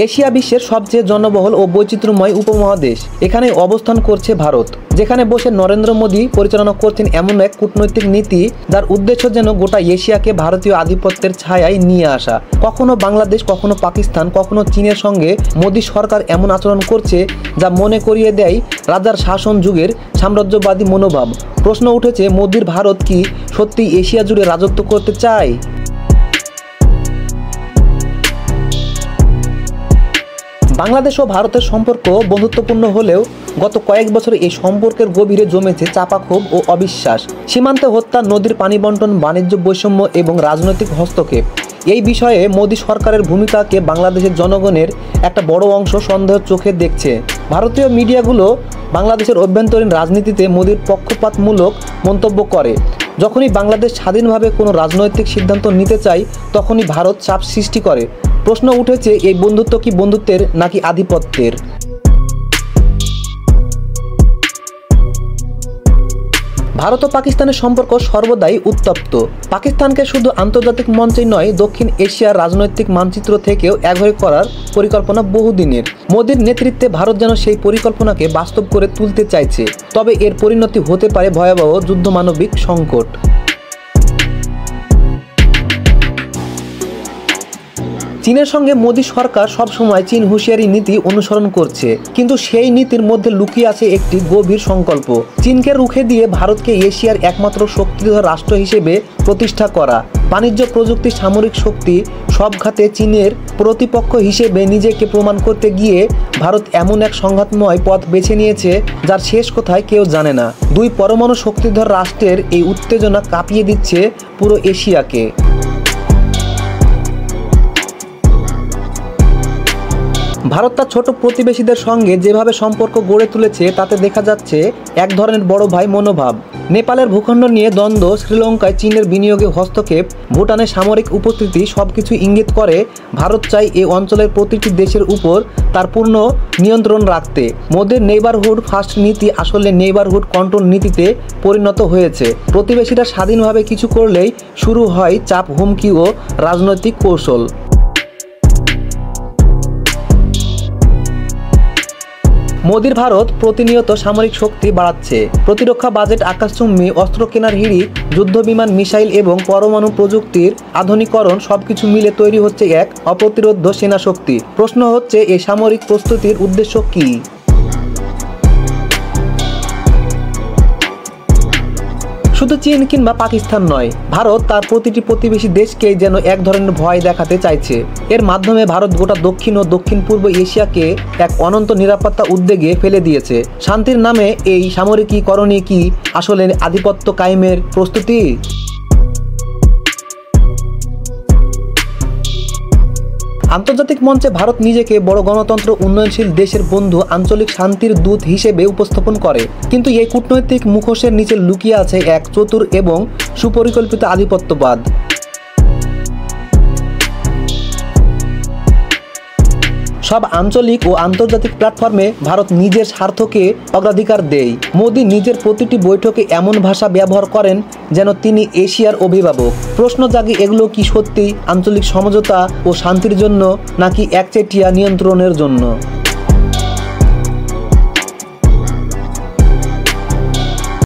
Asia বিশ্বের সবচেয়ে জনবহুল ও বৈচিত্র্যময় উপমহাদেশ। এখানে অবস্থান করছে ভারত, যেখানে বসে নরেন্দ্র মোদী পরিচালনা করছেন এমন এক কূটনৈতিক নীতি যার উদ্দেশ্য যেন গোটা এশিয়াকে ভারতীয় আধিপত্যের ছায়ায় নিয়ে আসা। কখনো বাংলাদেশ, কখনো পাকিস্তান, কখনো চীনের সঙ্গে মোদী সরকার এমন আচরণ করছে যা মনে করিয়ে দেয় রাজার শাসন যুগের সাম্রাজ্যবাদী মনোভাব। প্রশ্ন উঠেছে, মোদীর ভারত কি সত্যি এশিয়া জুড়ে রাজত্ব করতে চায়? বাংলাদেশ ও ভারতের সম্পর্ক বন্ধুত্বপূর্ণ হলেও গত কয়েক বছরে এই সম্পর্কের গভীরে জমেছে চাপা ক্ষোভ ও অবিশ্বাস। সীমান্তে হত্যা, নদীর পানি বণ্টন, বাণিজ্য বৈষম্য এবং রাজনৈতিক হস্তক্ষেপ। এই বিষয়ে মোদী সরকারের ভূমিকাকে বাংলাদেশের জনগণের একটা বড় অংশ সন্দেহের চোখে দেখছে। ভারতীয় মিডিয়াগুলো বাংলাদেশের অভ্যন্তরীণ রাজনীতিতে মোদীর পক্ষপাতমূলক মন্তব্য করে। যখনই বাংলাদেশ স্বাধীনভাবে কোনো রাজনৈতিক সিদ্ধান্ত নিতে চায়, তখনই ভারত চাপ সৃষ্টি করে। প্রশ্ন উঠেছে, এই বন্ধুত্ব কি বন্ধুত্বের নাকি আধিপত্যের? ভারত ও পাকিস্তানের সম্পর্ক সর্বদাই উত্তপ্ত। পাকিস্তানকে শুধু আন্তর্জাতিক মঞ্চেই নয়, দক্ষিণ এশিয়ার রাজনৈতিক মানচিত্র থেকেও একঘরে করার পরিকল্পনা বহুদিনের। মোদীর নেতৃত্বে ভারত যেন সেই পরিকল্পনাকে বাস্তব করে তুলতে চাইছে, তবে এর পরিণতি হতে পারে ভয়াবহ যুদ্ধমানবিক সংকট। চীনের সঙ্গে মোদী সরকার সবসময় চীন হুঁশিয়ারি নীতি অনুসরণ করছে, কিন্তু সেই নীতির মধ্যে লুকিয়ে আছে একটি গভীর সংকল্প: চীনকে রুখে দিয়ে ভারতকে এশিয়ার একমাত্র শক্তিধর রাষ্ট্র হিসেবে প্রতিষ্ঠা করা। বাণিজ্য, প্রযুক্তি, সামরিক শক্তি সব খাতে চীনের প্রতিপক্ষ হিসেবে নিজেকে প্রমাণ করতে গিয়ে ভারত এমন এক সংঘাতময় পথ বেছে নিয়েছে যার শেষ কোথায় কেউ জানে না। দুই পরমাণু শক্তিধর রাষ্ট্রের এই উত্তেজনা কাঁপিয়ে দিচ্ছে পুরো এশিয়াকে। ভারত তার ছোট প্রতিবেশীদের সঙ্গে যেভাবে সম্পর্ক গড়ে তুলেছে তাতে দেখা যাচ্ছে এক ধরনের বড় ভাই মনোভাব। নেপালের ভূখণ্ড নিয়ে দ্বন্দ্ব, শ্রীলঙ্কায় চীনের বিনিয়োগে হস্তক্ষেপ, ভুটানের সামরিক উপস্থিতি সবকিছু ইঙ্গিত করে ভারত চায় এই অঞ্চলের প্রতিটি দেশের উপর তার পূর্ণ নিয়ন্ত্রণ রাখতে। মোদীর নেইবারহুড ফার্স্ট নীতি আসলে নেইবারহুড কন্ট্রোল নীতিতে পরিণত হয়েছে। প্রতিবেশীরা স্বাধীনভাবে কিছু করলেই শুরু হয় চাপ, হুমকি ও রাজনৈতিক কৌশল। মোদীর ভারত প্রতিনিয়ত সামরিক শক্তি বাড়াচ্ছে। প্রতিরক্ষা বাজেট, আকাশচুম্বী অস্ত্র কেনার হিড়িক, যুদ্ধবিমান, মিসাইল এবং পরমাণু প্রযুক্তির আধুনিকরণ সবকিছু মিলে তৈরি হচ্ছে এক অপ্রতিরোধ্য সেনা শক্তি। প্রশ্ন হচ্ছে, এই সামরিক প্রস্তুতির উদ্দেশ্য কী? শুধু চীন কিংবা পাকিস্তান নয়, ভারত তার প্রতিটি প্রতিবেশী দেশকেই যেন এক ধরনের ভয় দেখাতে চাইছে। এর মাধ্যমে ভারত গোটা দক্ষিণ ও দক্ষিণ পূর্ব এশিয়াকে এক অনন্ত নিরাপত্তা উদ্বেগে ফেলে দিয়েছে। শান্তির নামে এই সামরিকীকরণে কি আসলে আধিপত্য কায়েমের প্রস্তুতি? আন্তর্জাতিক মঞ্চে ভারত নিজেকে বড় গণতন্ত্র, উন্নয়নশীল দেশের বন্ধু, আঞ্চলিক শান্তির দূত হিসেবে উপস্থাপন করে, কিন্তু এই কূটনৈতিক মুখোশের নিচে লুকিয়ে আছে এক চতুর এবং সুপরিকল্পিত আধিপত্যবাদ। সব আঞ্চলিক ও আন্তর্জাতিক প্ল্যাটফর্মে ভারত নিজের স্বার্থকে অগ্রাধিকার দেয়। মোদী নিজের প্রতিটি বৈঠকে এমন ভাষা ব্যবহার করেন যেন তিনি এশিয়ার অভিভাবক। প্রশ্ন জাগে, এগুলো কি সত্যি আঞ্চলিক সমঝোতা ও শান্তির জন্য, নাকি একচেটিয়া নিয়ন্ত্রণের জন্য?